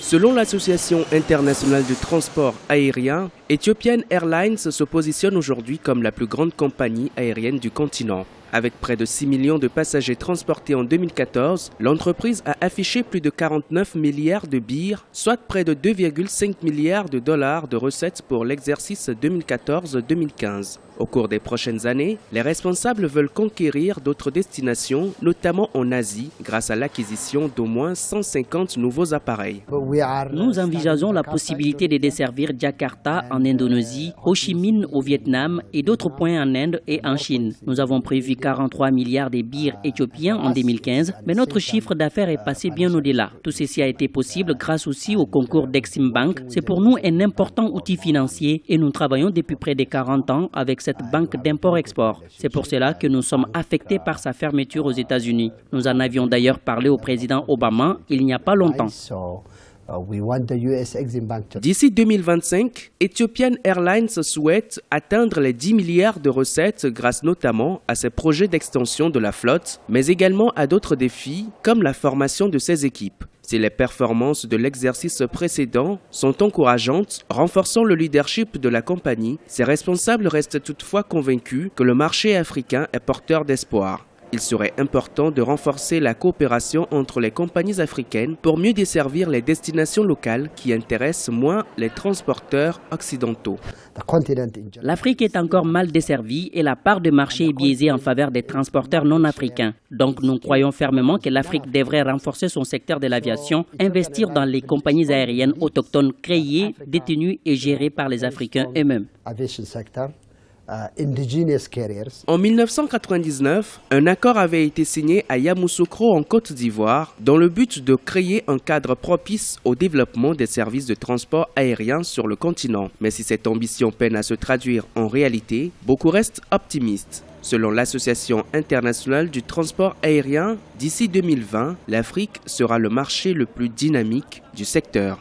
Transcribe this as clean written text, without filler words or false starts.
Selon l'Association internationale du transport aérien, Ethiopian Airlines se positionne aujourd'hui comme la plus grande compagnie aérienne du continent. Avec près de 6 millions de passagers transportés en 2014, l'entreprise a affiché plus de 49 milliards de birrs, soit près de 2,5 milliards de dollars de recettes pour l'exercice 2014-2015. Au cours des prochaines années, les responsables veulent conquérir d'autres destinations, notamment en Asie, grâce à l'acquisition d'au moins 150 nouveaux appareils. Nous envisageons la possibilité de desservir Jakarta en Indonésie, Ho Chi Minh au Vietnam et d'autres points en Inde et en Chine. Nous avons prévu 43 milliards de birrs éthiopiens en 2015, mais notre chiffre d'affaires est passé bien au-delà. Tout ceci a été possible grâce aussi au concours d'Exim Bank. C'est pour nous un important outil financier et nous travaillons depuis près de 40 ans avec cette banque d'import-export. C'est pour cela que nous sommes affectés par sa fermeture aux États-Unis. Nous en avions d'ailleurs parlé au président Obama il n'y a pas longtemps. D'ici 2025, Ethiopian Airlines souhaite atteindre les 10 milliards de recettes grâce notamment à ses projets d'extension de la flotte, mais également à d'autres défis comme la formation de ses équipes. Si les performances de l'exercice précédent sont encourageantes, renforçant le leadership de la compagnie, ses responsables restent toutefois convaincus que le marché africain est porteur d'espoir. Il serait important de renforcer la coopération entre les compagnies africaines pour mieux desservir les destinations locales qui intéressent moins les transporteurs occidentaux. L'Afrique est encore mal desservie et la part de marché est biaisée en faveur des transporteurs non africains. Donc nous croyons fermement que l'Afrique devrait renforcer son secteur de l'aviation, investir dans les compagnies aériennes autochtones créées, détenues et gérées par les Africains eux-mêmes. En 1999, un accord avait été signé à Yamoussoukro en Côte d'Ivoire dans le but de créer un cadre propice au développement des services de transport aérien sur le continent. Mais si cette ambition peine à se traduire en réalité, beaucoup restent optimistes. Selon l'Association internationale du transport aérien, d'ici 2020, l'Afrique sera le marché le plus dynamique du secteur.